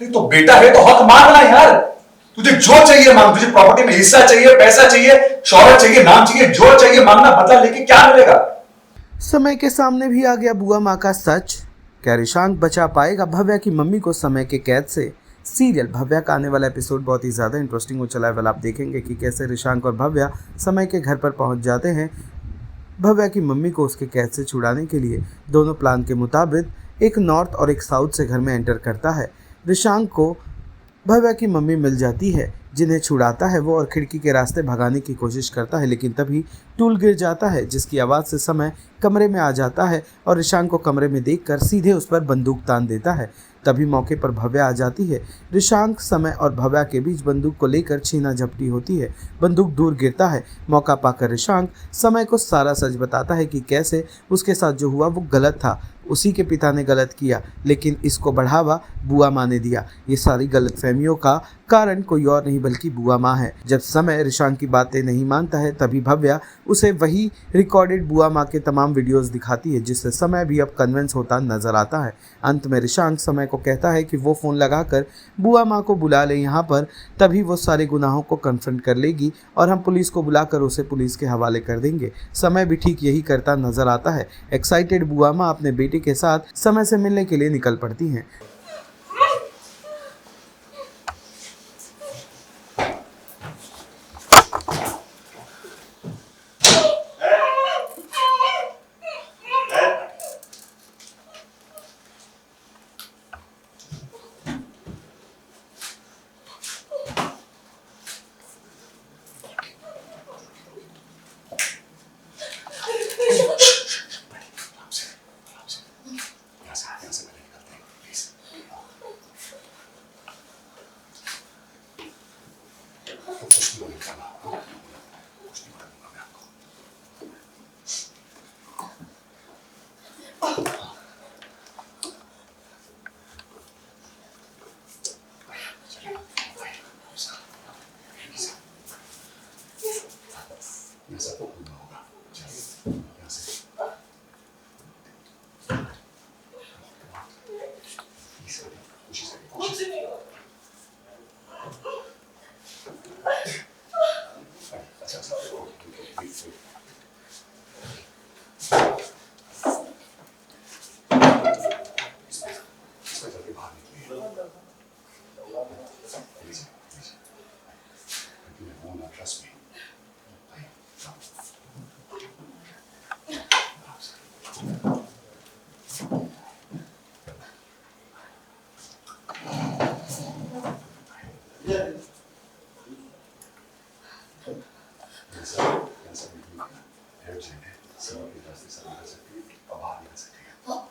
अरे तो बेटा है तो हक मांगना यार। तुझे जो चाहिए मांग, तुझे प्रॉपर्टी में हिस्सा चाहिए, पैसा चाहिए, शौहरत चाहिए, नाम चाहिए, जो चाहिए मांगना, बदला लेके क्या मिलेगा। समय के सामने भी आ गया बुआ माँ का सच। क्या रिशांक बचा पाएगा भव्या की मम्मी को समय के कैद से? सीरियल भव्या का आने वाला एपिसोड बहुत ही ज़्यादा इंटरेस्टिंग हो चला है। वाला आप देखेंगे कि कैसे रिशांक और भव्या समय के घर पर पहुंच जाते हैं। भव्या की मम्मी को उसके कैद से छुड़ाने के लिए दोनों प्लान के मुताबिक एक नॉर्थ और एक साउथ से घर में एंटर करता है। रिशांक को भव्या की मम्मी मिल जाती है, जिन्हें छुड़ाता है वो और खिड़की के रास्ते भगाने की कोशिश करता है, लेकिन तभी टूल गिर जाता है, जिसकी आवाज़ से समय कमरे में आ जाता है और रिशांक को कमरे में देखकर सीधे उस पर बंदूक तान देता है। तभी मौके पर भव्या आ जाती है। रिशांक, समय और भव्या के बीच बंदूक को लेकर छीना झपटी होती है। बंदूक दूर गिरता है। मौका पाकर रिशांक समय को सारा सच बताता है कि कैसे उसके साथ जो हुआ वो गलत था, उसी के पिता ने गलत किया, लेकिन इसको बढ़ावा बुआ माँ ने दिया। ये सारी गलतफहमियों का कारण कोई और नहीं बल्कि बुआ माँ है। जब समय रिशांक की बातें नहीं मानता है, तभी भव्या उसे वही रिकॉर्डेड बुआ माँ के तमाम वीडियोस दिखाती है, जिससे समय भी अब कन्विंस होता नजर आता है। अंत में रिशांक समय को कहता है कि वो फ़ोन लगाकर बुआ माँ को बुला ले यहाँ पर, तभी वो सारे गुनाहों को कन्फ्रंट कर लेगी और हम पुलिस को बुलाकर उसे पुलिस के हवाले कर देंगे। समय भी ठीक यही करता नजर आता है। एक्साइटेड बुआ माँ अपने बेटे के साथ समय से मिलने के लिए निकल पड़ती हैं।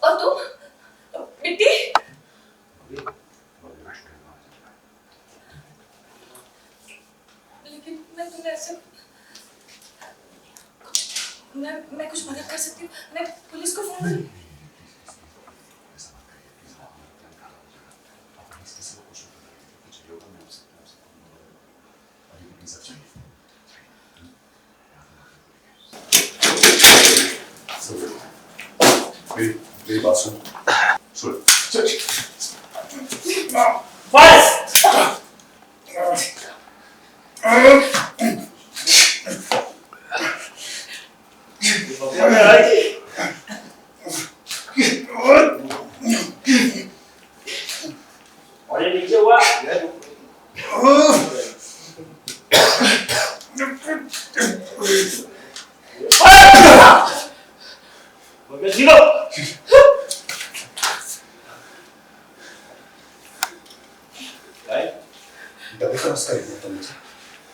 और तुम मिट्टी, लेकिन मैं तुम्हें ऐसे मैं कुछ मदद कर सकती हूँ। मैं पुलिस को फोन करूँ? मेरी बात सुन। और ये नीचे हुआ जीरो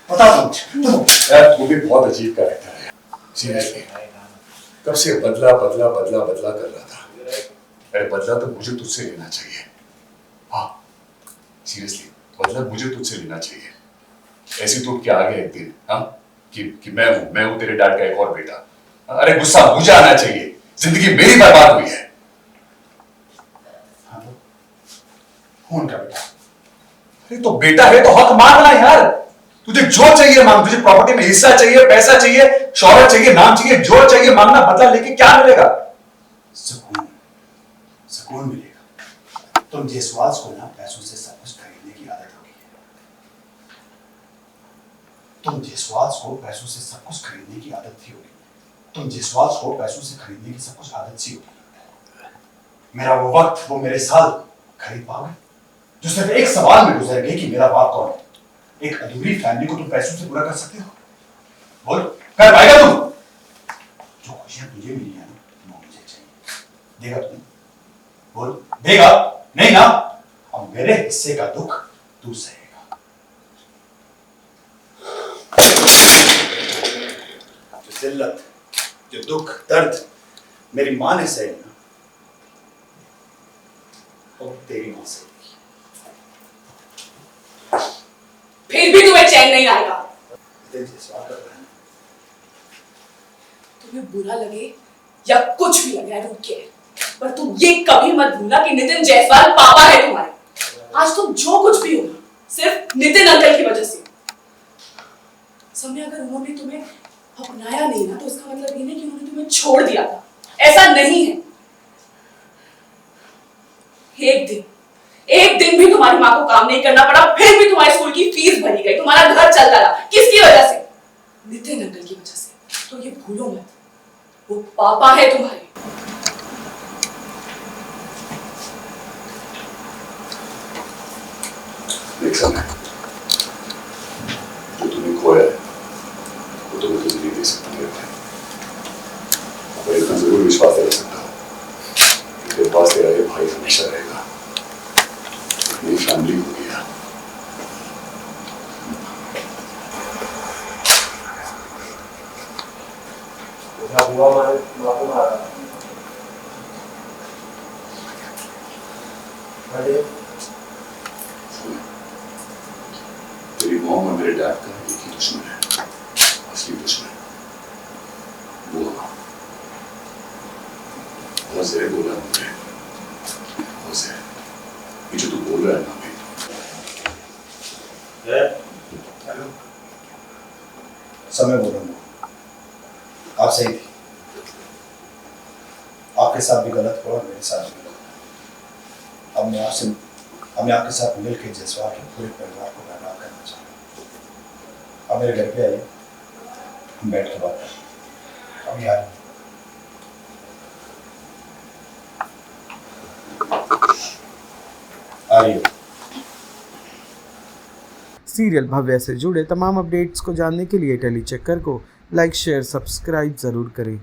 बता दो यार, तू भी बहुत अजीब कैरेक्टर है। सीरियसली कब से बदला बदला बदला बदला कर रहा था। अरे बदला तो मुझे तुझसे लेना चाहिए। हाँ सीरियसली बदला मुझे तुझसे लेना चाहिए। ऐसे तो क्या आ गया एक दिन, हाँ कि मैं हूं तेरे डैड का एक और बेटा। अरे गुस्सा मुझे आना चाहिए। जिंदगी मेरी बर्बाद हुई है। हाँ कौन का बेटा? अरे तो बेटा है तो हक मांगना यार। तुझे जो चाहिए मांग, तुझे प्रॉपर्टी में हिस्सा चाहिए, पैसा चाहिए, शौहरत चाहिए, नाम चाहिए, जो चाहिए मांगना, बदला लेके क्या मिलेगा। सुकून मिलेगा। तुम जयसवाल को ना पैसों से सब कुछ खरीदने की आदत हो गई है। तुम जयसवाल को पैसों से सब कुछ खरीदने की आदत थी होगी। तुम जयसवाल को पैसों से खरीदने की सब कुछ आदत सी होगी। मेरा वो वक्त, वो मेरे साल खरीद पाओगे? जो सिर्फ एक सवाल में गुजर गए कि मेरा बाप कौन है। एक अधूरी फैमिली को तुम पैसों से पूरा कर सकते हो? बोल, कर पाएगा तुम? जो खुशियां तुझे मिली है ना, वो मुझे चाहिए। देगा तुम? बोल, देगा? नहीं ना? अब मेरे हिस्से का दुख तू सहेगा। जो जिल्लत, जो दुख, दर्द मेरी मां ने सहे ना, और तेरी मां सहेगी। फिर भी तुम्हें चैन नहीं आएगा। तुम्हें बुरा लगे या कुछ भी लगे, रुक के, पर तुम ये कभी मत भूलना कि नितिन जायसवाल पापा है तुम्हारे। आज तुम जो कुछ भी हो ना, सिर्फ नितिन अंकल की वजह से। समय अगर उन्होंने तुम्हें अपनाया नहीं ना, तो इसका मतलब ये नहीं कि उन्होंने तुम्हें छोड़ दिया था। ऐसा नहीं है। एक दिन भी तुम्हारी माँ को काम नहीं करना पड़ा, फिर भी तुम्हारे स्कूल की फीस भरी गई, तुम्हारा घर चलता रहा। किसकी वजह से? नितिन अंकल की वजह से। तो ये भूलो मत, वो पापा है तुम्हारे। एक समय जो तूने खोया है वो तुम्हें तुझे नहीं दे सकता मेरे भाई। पर इतना जरूर विश्वास दिला सकता हूँ कि तेरे पास तेरा ये भाई हमेशा रहेगा। मेरी फैमिली हो गया। बुआ मारे माँ को मारा। अरे तेरी मॉम और मेरे डैड का एक ही दुश्मन है, असली दुश्मन। वो बहुत से बोला मुझे, बहुत से ये जो तू बोल रहा है ना भाई, हेलो, समय बोल रहा हूँ। आप सही थी। आपके साथ भी गलत हुआ और मेरे साथ भी गलत हुआ। अब मैं आपके साथ मिलकर जयसवाल के पूरे परिवार को बर्बाद करना चाहता हूँ। अब मेरे घर पे आइए, हम बैठ के बात करें। अभी आ रही हूँ। आ रही हो। सीरियल भव्य से जुड़े तमाम अपडेट्स को जानने के लिए टेली चक्कर को लाइक शेयर सब्सक्राइब ज़रूर करें।